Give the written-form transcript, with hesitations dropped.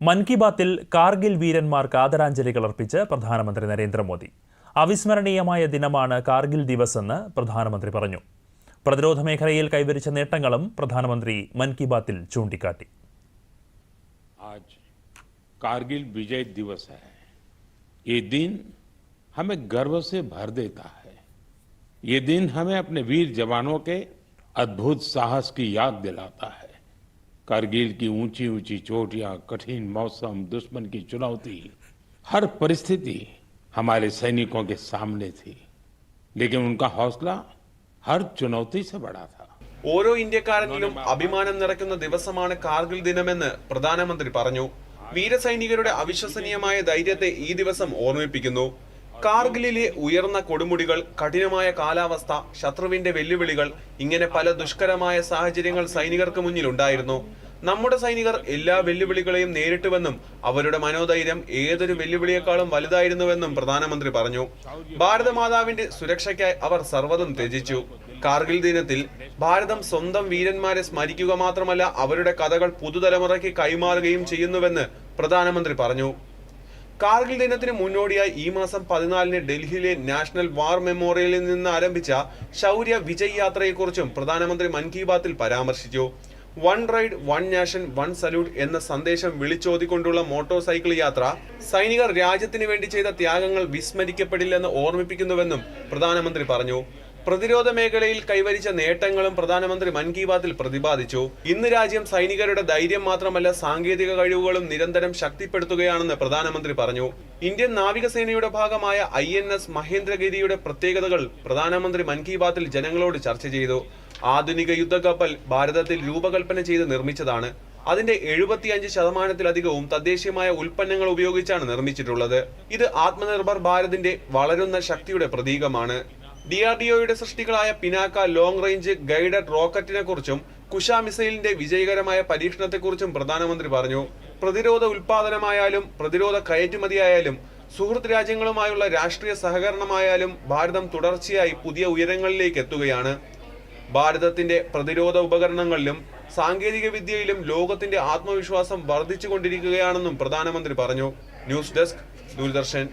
മൻ കി ബാത്തിൽ കാർഗിൽ വീരന്മാർക്ക് ആദരാഞ്ജലികൾ അർപ്പിച്ച് പ്രധാനമന്ത്രി നരേന്ദ്രമോദി. അവിസ്മരണീയമായ ദിനമാണ് കാർഗിൽ ദിവസ് എന്ന് പ്രധാനമന്ത്രി പറഞ്ഞു. പ്രതിരോധ മേഖലയിൽ കൈവരിച്ച നേട്ടങ്ങളും പ്രധാനമന്ത്രി മൻ കി ബാത്തിൽ ചൂണ്ടിക്കാട്ടി. आज कारगिल विजय दिवस है। ये दिन हमें गर्व से भर देता है। ये दिन हमें अपने वीर जवानों के अद्भुत साहस की याद दिलाता है। कारगिल की ऊंची ऊंची चोटियां, कठिन मौसम, दुश्मन की चुनौती, हर परिस्थिति हमारे सैनिकों के सामने थी, लेकिन उनका हौसला हर चुनौती से बड़ा था। ഓരോ ഇന്ത്യക്കാരനിലും അഭിമാനം നിറയ്ക്കുന്ന ദിവസമാണ് കാർഗിൽ ദിനമെന്ന് പ്രധാനമന്ത്രി പറഞ്ഞു. വീരസൈനികരുടെ അവിശ്വസനീയമായ ധൈര്യത്തെ ഈ ദിവസം ഓർമ്മിപ്പിക്കുന്നു. കാർഗിലിലെ ഉയർന്ന കൊടുമുടികൾ, കഠിനമായ കാലാവസ്ഥ, ശത്രുവിന്റെ വെല്ലുവിളികൾ, ഇങ്ങനെ പല ദുഷ്കരമായ സാഹചര്യങ്ങൾ സൈനികർക്ക് മുന്നിൽ ഉണ്ടായിരുന്നു. നമ്മുടെ സൈനികർ എല്ലാ വെല്ലുവിളികളെയും നേരിട്ടുവെന്നും അവരുടെ മനോധൈര്യം ഏതൊരു വെല്ലുവിളിയേക്കാളും വലുതായിരുന്നുവെന്നും പ്രധാനമന്ത്രി പറഞ്ഞു. ഭാരതമാതാവിന്റെ സുരക്ഷയ്ക്കായി അവർ സർവ്വതും ത്യജിച്ചു. കാർഗിൽ ദിനത്തിൽ ഭാരതം സ്വന്തം വീരന്മാരെ സ്മരിക്കുക മാത്രമല്ല, അവരുടെ കഥകൾ പുതുതലമുറയ്ക്ക് കൈമാറുകയും ചെയ്യുന്നുവെന്ന് പ്രധാനമന്ത്രി പറഞ്ഞു. കാർഗിൽ ദിനത്തിന് മുന്നോടിയായി ഈ മാസം 14-ന് ഡൽഹിയിലെ നാഷണൽ വാർ മെമ്മോറിയലിൽ നിന്ന് ആരംഭിച്ച ശൗര്യ വിജയ് യാത്രയെക്കുറിച്ചും പ്രധാനമന്ത്രി മൻ കി ബാത്തിൽ പരാമർശിച്ചു. One ride, one nation, one salute എന്ന സന്ദേശം വിളിച്ചോതിക്കൊണ്ടുള്ള മോട്ടോർ സൈക്കിൾ യാത്ര സൈനികർ രാജ്യത്തിന് വേണ്ടി ചെയ്ത ത്യാഗങ്ങൾ വിസ്മരിക്കപ്പെടില്ലെന്ന് ഓർമ്മിപ്പിക്കുന്നുവെന്നും പ്രധാനമന്ത്രി പറഞ്ഞു. പ്രതിരോധ മേഖലയിൽ കൈവരിച്ച നേട്ടങ്ങളും പ്രധാനമന്ത്രി മൻ കി ബാത്തിൽ പ്രതിപാദിച്ചു. ഇന്ന് രാജ്യം സൈനികരുടെ ധൈര്യം മാത്രമല്ല, സാങ്കേതിക കഴിവുകളും നിരന്തരം ശക്തിപ്പെടുത്തുകയാണെന്ന് പ്രധാനമന്ത്രി പറഞ്ഞു. ഇന്ത്യൻ നാവികസേനയുടെ ഭാഗമായ INS മഹേന്ദ്രഗിരിയുടെ പ്രത്യേകതകൾ പ്രധാനമന്ത്രി മൻ കി ബാത്തിൽ ജനങ്ങളോട് ചർച്ച ചെയ്തു. ആധുനിക യുദ്ധക്കപ്പൽ ഭാരതത്തിൽ രൂപകൽപ്പന ചെയ്ത് നിർമ്മിച്ചതാണ്. അതിന്റെ 75%-ലധികവും തദ്ദേശീയമായ ഉൽപ്പന്നങ്ങൾ ഉപയോഗിച്ചാണ് നിർമ്മിച്ചിട്ടുള്ളത്. ഇത് ആത്മനിർഭർ ഭാരതിന്റെ വളരുന്ന ശക്തിയുടെ പ്രതീകമാണ്. DRDOയുടെ സൃഷ്ടികളായ പിനാക്ക ലോങ് റേഞ്ച് ഗൈഡഡ് റോക്കറ്റിനെ കുറിച്ചും കുശ മിസൈലിന്റെ വിജയകരമായ പരീക്ഷണത്തെക്കുറിച്ചും പ്രധാനമന്ത്രി പറഞ്ഞു. പ്രതിരോധ ഉൽപാദനമായാലും പ്രതിരോധ കയറ്റുമതിയായാലും സുഹൃത്ത് രാജ്യങ്ങളുമായുള്ള രാഷ്ട്രീയ സഹകരണമായാലും ഭാരതം തുടർച്ചയായി പുതിയ ഉയരങ്ങളിലേക്ക് എത്തുകയാണ്. ഭാരതത്തിന്റെ പ്രതിരോധ ഉപകരണങ്ങളിലും സാങ്കേതിക വിദ്യയിലും ലോകത്തിന്റെ ആത്മവിശ്വാസം വർദ്ധിച്ചുകൊണ്ടിരിക്കുകയാണെന്നും പ്രധാനമന്ത്രി പറഞ്ഞു. News desk, Doordarshan.